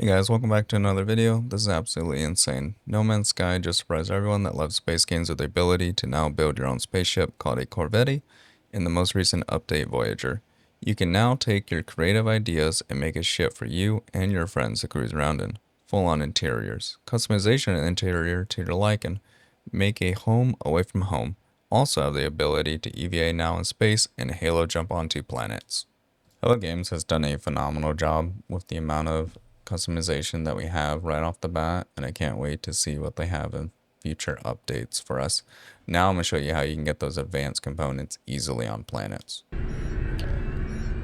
Hey guys, welcome back to another video. This is absolutely insane. No Man's Sky just surprised everyone that loves space games with the ability to now build your own spaceship called a Corvette in the most recent update Voyager. You can now take your creative ideas and make a ship for you and your friends to cruise around in. Full on interiors, customization and interior to your liking. Make a home away from home. Also have the ability to EVA now in space and Halo jump onto planets. Hello Games has done a phenomenal job with the amount of customization that we have right off the bat, and I can't wait to see what they have in future updates for us. Now I'm going to show you how you can get those advanced components easily on planets.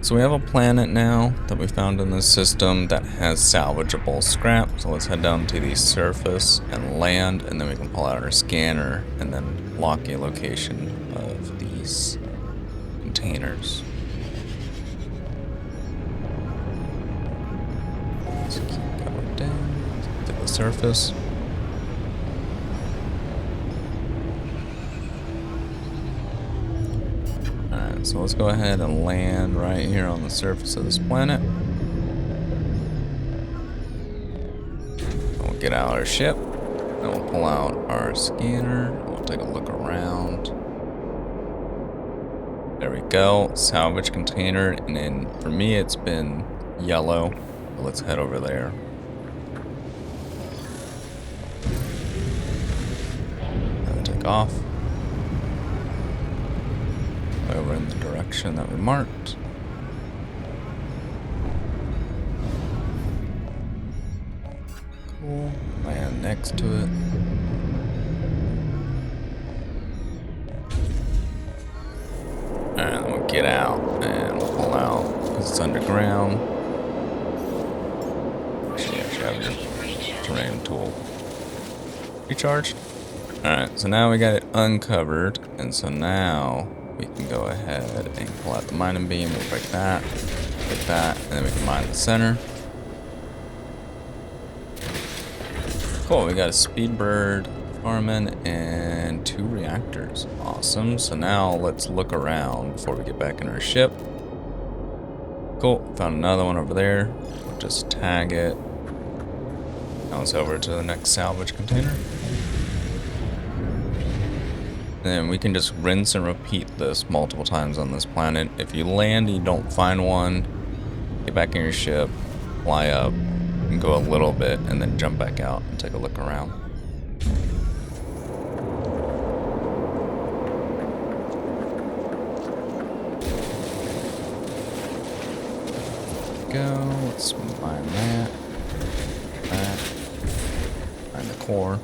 So we have a planet now that we found in the system that has salvageable scrap. So let's head down to the surface and land, and then we can pull out our scanner and then lock a location of these containers. So keep going down to the surface. Alright, so let's go ahead and land right here on the surface of this planet. We'll get out our ship, then we'll pull out our scanner, we'll take a look around. There we go, salvage container, and then for me it's been yellow. Let's head over there. Take off. Over in the direction that we marked. Cool. Land next to it. And we'll get out and we'll pull out because it's underground. Have your terrain tool recharged. Alright, so now we got it uncovered, and so now we can go ahead and pull out the mining beam. We'll break that, and then we can mine the center. Cool, we got a speedbird farming and 2 reactors. Awesome. So now let's look around before we get back in our ship. Cool, found another one over there. We'll just tag it. Now let's over to the next salvage container. And then we can just rinse and repeat this multiple times on this planet. If you land and you don't find one, get back in your ship, fly up, and go a little bit, and then jump back out and take a look around. Go, let's mine that. Find the core.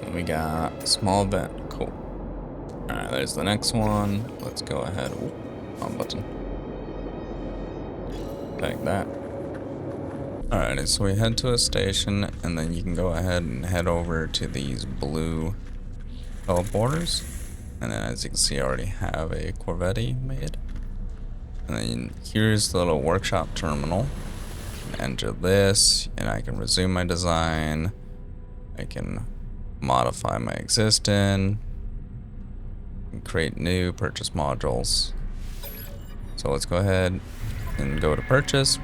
And we got a small vent. Cool. Alright, there's the next one. Let's go ahead. Ooh, wrong button. Take that. Alrighty, so we head to a station, and then you can go ahead and head over to these blue teleporters. And then as you can see, I already have a Corvette made. And then here's the little workshop terminal. Enter this, and I can resume my design. I can modify my existing, and create new purchase modules. So let's go ahead and go to purchase.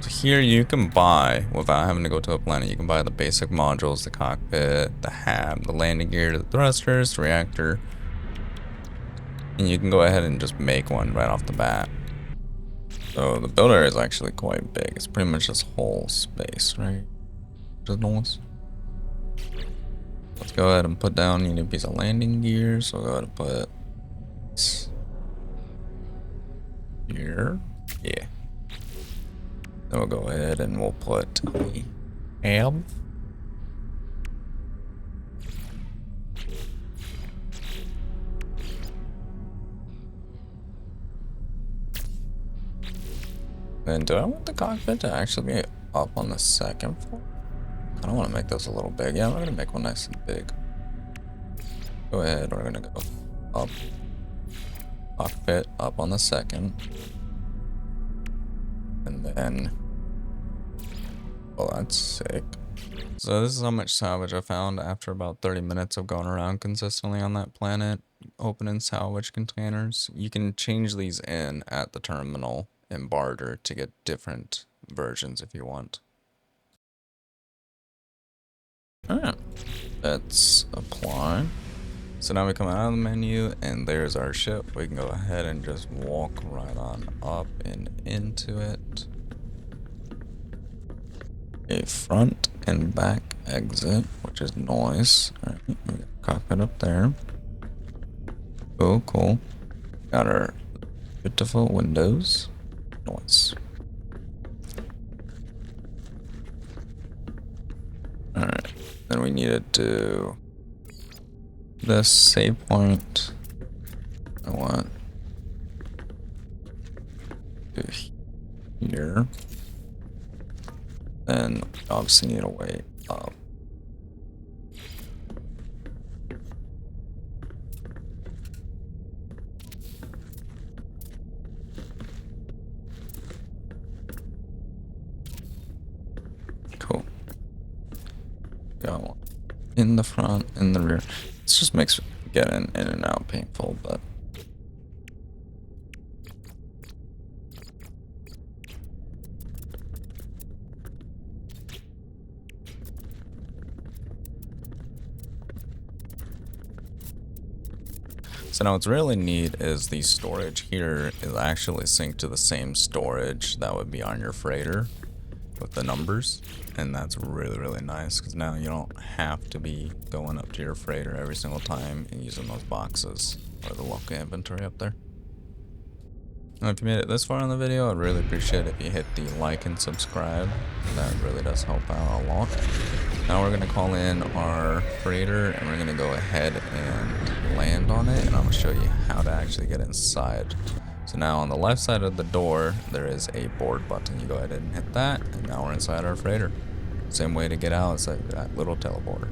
So here you can buy, without having to go to a planet, you can buy the basic modules, the cockpit, the hab, the landing gear, the thrusters, the reactor. And you can go ahead and just make one right off the bat. So the builder is actually quite big. It's pretty much this whole space, right? Just noise. Let's go ahead and put down, you need a piece of landing gear. So we'll go ahead and put here. Yeah. Then we'll go ahead and we'll put a hab. Then do I want the cockpit to actually be up on the second floor? I don't want to make this a little big. Yeah, we're going to make one nice and big. Go ahead, we're going to go up. Cockpit up on the second. And then, well, that's sick. So this is how much salvage I found after about 30 minutes of going around consistently on that planet, opening salvage containers. You can change these in at the terminal in barter to get different versions if you want. Alright, let's apply. So now we come out of the menu and there's our ship. We can go ahead and just walk right on up and into it. A front and back exit, which is nice. Alright, we got a cockpit up there. Oh, cool. Got our beautiful windows. Nice. Alright, then we need to do this save point. I want to here. Then we obviously need a way up. Cool. Got one in the front, in the rear. This just makes getting in and out painful, but so now what's really neat is the storage here is actually synced to the same storage that would be on your freighter with the numbers, and that's really nice because now you don't have to be going up to your freighter every single time and using those boxes or the local inventory up there. Now if you made it this far in the video, I'd really appreciate it if you hit the like and subscribe. That really does help out a lot. Now we're going to call in our freighter and we're going to go ahead and land on it, and I'm going to show you how to actually get inside. So now on the left side of the door, there is a board button. You go ahead and hit that, and now we're inside our freighter. Same way to get out, it's like that little teleporter.